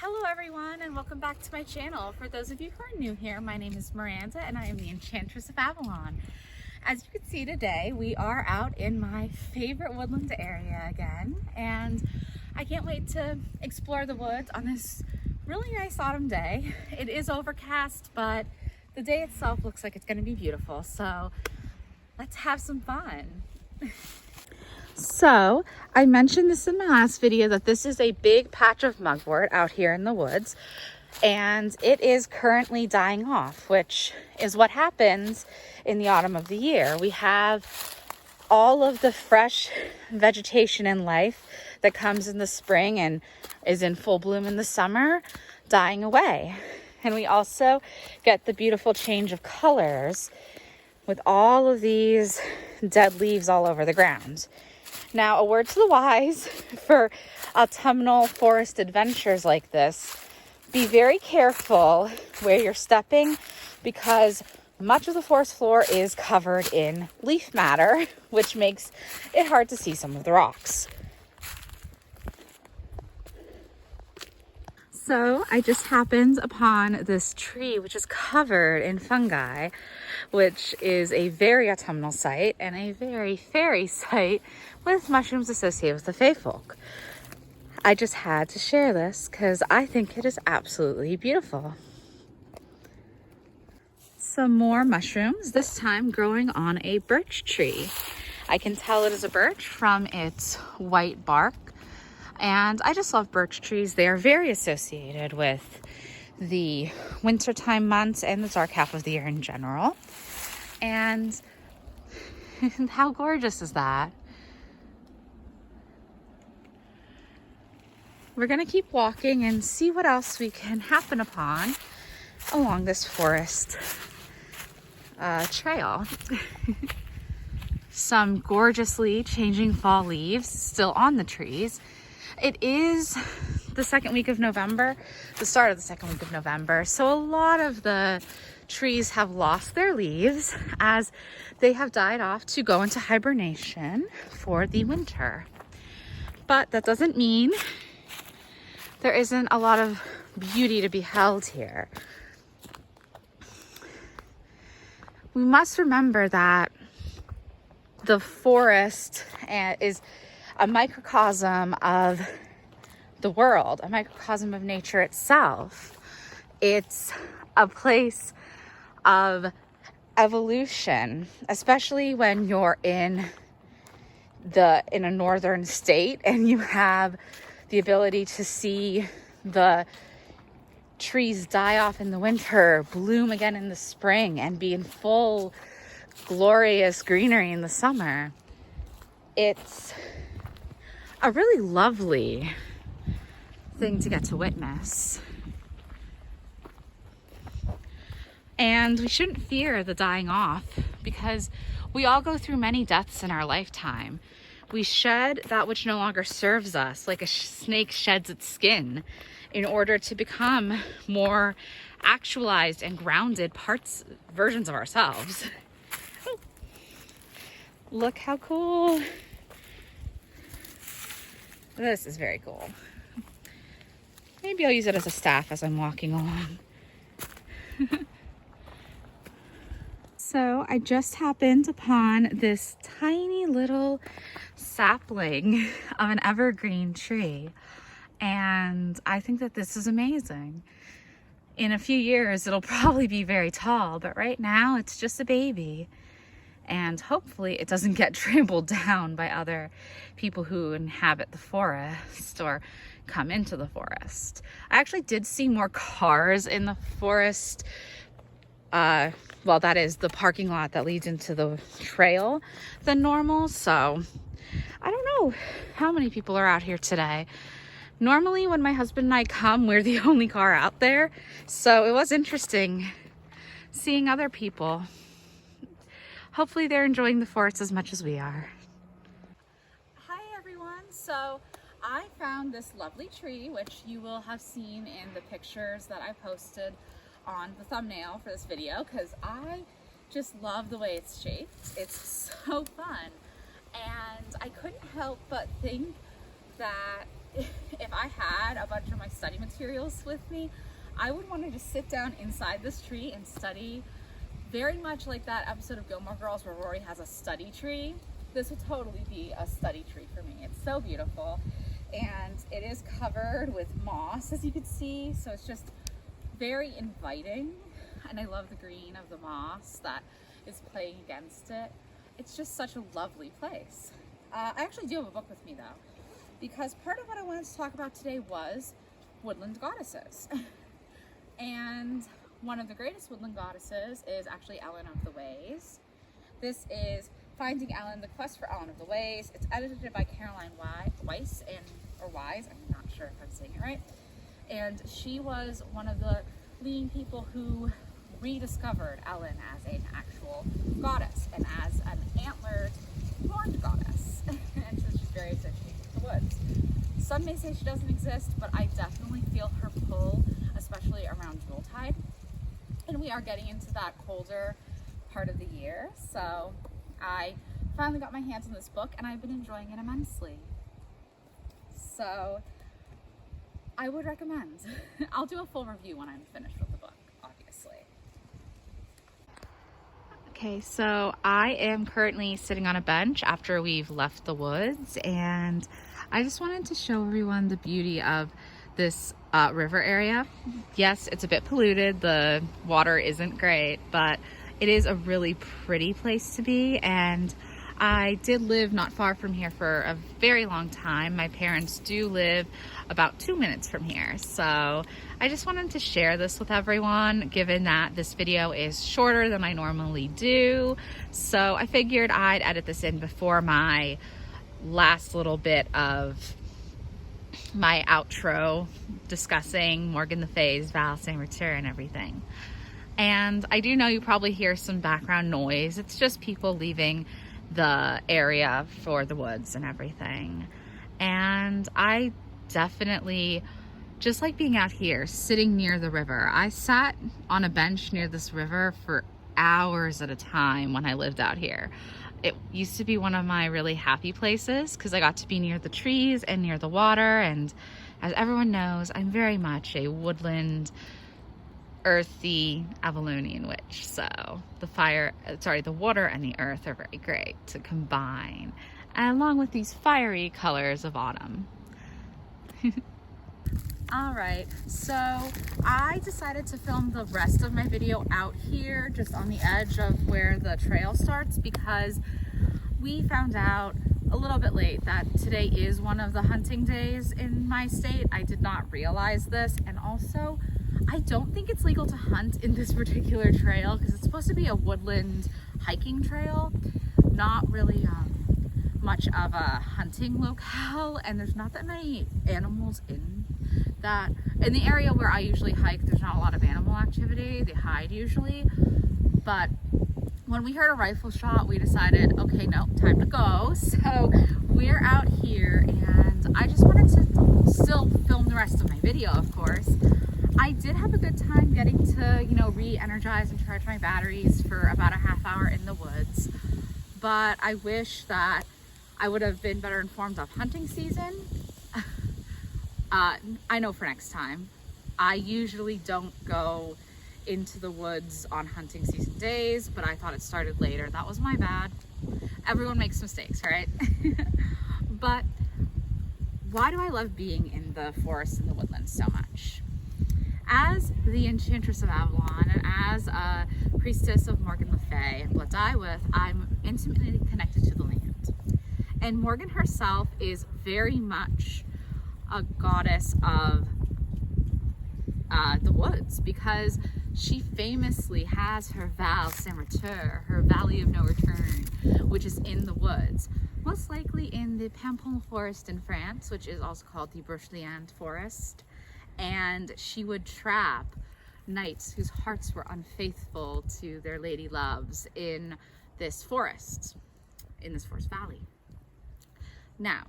Hello everyone and welcome back to my channel. For those of you who are new here, my name is Miranda and I am the Enchantress of Avalon. As you can see today, we are out in my favorite woodland area again, and I can't wait to explore the woods on this really nice autumn day. It is overcast, but the day itself looks like it's going to be beautiful, so let's have some fun. So I mentioned this in my last video that this is a big patch of mugwort out here in the woods, and it is currently dying off, which is what happens in the autumn of the year. We have all of the fresh vegetation and life that comes in the spring and is in full bloom in the summer dying away. And we also get the beautiful change of colors with all of these dead leaves all over the ground. Now, a word to the wise for autumnal forest adventures like this: be very careful where you're stepping, because much of the forest floor is covered in leaf matter, which makes it hard to see some of the rocks. So I just happened upon this tree which is covered in fungi, which is a very autumnal site and a very fairy site with mushrooms associated with the fae folk. I just had to share this because I think it is absolutely beautiful. Some more mushrooms, this time growing on a birch tree. I can tell it is a birch from its white bark. And I just love birch trees. They are very associated with the wintertime months and the dark half of the year in general. And how gorgeous is that? We're gonna keep walking and see what else we can happen upon along this forest trail. Some gorgeously changing fall leaves still on the trees. It is the second week of November, the start of the second week of November, so a lot of the trees have lost their leaves as they have died off to go into hibernation for the winter. But that doesn't mean there isn't a lot of beauty to be held here. We must remember that the forest is a microcosm of the world, a microcosm of nature itself. It's a place of evolution, especially when you're in a northern state and you have the ability to see the trees die off in the winter, bloom again in the spring, and be in full glorious greenery in the summer. It's a really lovely thing to get to witness. And we shouldn't fear the dying off, because we all go through many deaths in our lifetime. We shed that which no longer serves us, like a snake sheds its skin, in order to become more actualized and grounded versions of ourselves. Oh. Look how cool. This is very cool. Maybe I'll use it as a staff as I'm walking along. So I just happened upon this tiny little sapling of an evergreen tree, and I think that this is amazing. In a few years it'll probably be very tall, but right now it's just a baby. And hopefully it doesn't get trampled down by other people who inhabit the forest or come into the forest. I actually did see more cars in the forest. Well, that is the parking lot that leads into the trail than normal. So I don't know how many people are out here today. Normally when my husband and I come, we're the only car out there. So it was interesting seeing other people. Hopefully they're enjoying the forest as much as we are. Hi everyone. So I found this lovely tree, which you will have seen in the pictures that I posted on the thumbnail for this video, because I just love the way it's shaped. It's so fun. And I couldn't help but think that if I I had a bunch of my study materials with me, I would want to just sit down inside this tree and study, very much like that episode of Gilmore Girls where Rory has a study tree. This would totally be a study tree for me. It's so beautiful, and it is covered with moss, as you can see, so it's just very inviting, and I love the green of the moss that is playing against it. It's just such a lovely place. I actually do have a book with me though, because part of what I wanted to talk about today was woodland goddesses. And one of the greatest woodland goddesses is actually Ellen of the Ways. This is Finding Ellen, The Quest for Ellen of the Ways. It's edited by Caroline Weiss, or Wise, I'm not sure if I'm saying it right. And she was one of the leading people who rediscovered Ellen as an actual goddess and as an antlered horned goddess. And so she's very associated with the woods. Some may say she doesn't exist, but I definitely feel her pull, especially around Yuletide. And we are getting into that colder part of the year, so I finally got my hands on this book and I've been enjoying it immensely. So I would recommend. I'll do a full review when I'm finished with the book, obviously. Okay, so I am currently sitting on a bench after we've left the woods, and I just wanted to show everyone the beauty of this river area. Yes, it's a bit polluted, the water isn't great, but it is a really pretty place to be, and I did live not far from here for a very long time. My parents do live about 2 minutes from here, so I just wanted to share this with everyone, given that this video is shorter than I normally do. So I figured I'd edit this in before my last little bit of my outro discussing Morgan Le Fay's Val Saint Retur and everything. And I do know you probably hear some background noise. It's just people leaving the area for the woods and everything. And I definitely just like being out here sitting near the river. I sat on a bench near this river for hours at a time when I lived out here. It used to be one of my really happy places because I got to be near the trees and near the water, and as everyone knows, I'm very much a woodland, earthy Avalonian witch, so the water and the earth are very great to combine, and along with these fiery colors of autumn. Alright, so I decided to film the rest of my video out here, just on the edge of where the trail starts, because we found out a little bit late that today is one of the hunting days in my state. I did not realize this, and also I don't think it's legal to hunt in this particular trail because it's supposed to be a woodland hiking trail, not really much of a hunting locale, and there's not that many animals in the area where I usually hike. There's not a lot of animal activity. They hide usually, but when we heard a rifle shot, we decided, okay, no, time to go. So we're out here, and I just wanted to still film the rest of my video, of course. I did have a good time getting to, re-energize and charge my batteries for about a half hour in the woods, but I wish that I would have been better informed of hunting season. I know for next time. I usually don't go into the woods on hunting season days, but I thought it started later. That was my bad. Everyone makes mistakes, right? But why do I love being in the forest and the woodlands so much? As the Enchantress of Avalon and as a priestess of Morgan Le Fay and Blood Die With, I'm intimately connected to the land. And Morgan herself is very much a goddess of the woods, because she famously has her Val Saint Retur, her Valley of No Return, which is in the woods, most likely in the Paimpol forest in France, which is also called the Broceliande forest. And she would trap knights whose hearts were unfaithful to their lady loves in this forest valley. Now,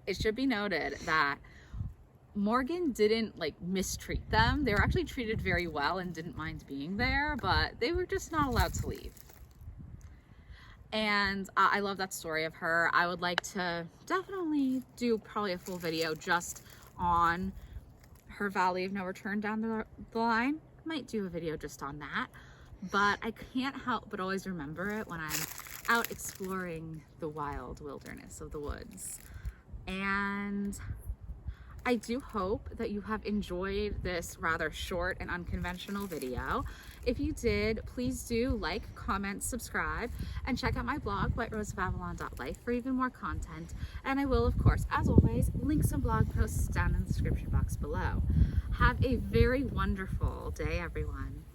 it should be noted that Morgan didn't mistreat them. They were actually treated very well and didn't mind being there, but they were just not allowed to leave. And I love that story of her. I would like to definitely do probably a full video just on her Valley of No Return down the line. Might do a video just on that, but I can't help but always remember it when I'm out exploring the wild wilderness of the woods. And I do hope that you have enjoyed this rather short and unconventional video. If you did, please do like, comment, subscribe, and check out my blog, whiteroseofavalon.life, for even more content. And I will, of course, as always, link some blog posts down in the description box below. Have a very wonderful day, everyone.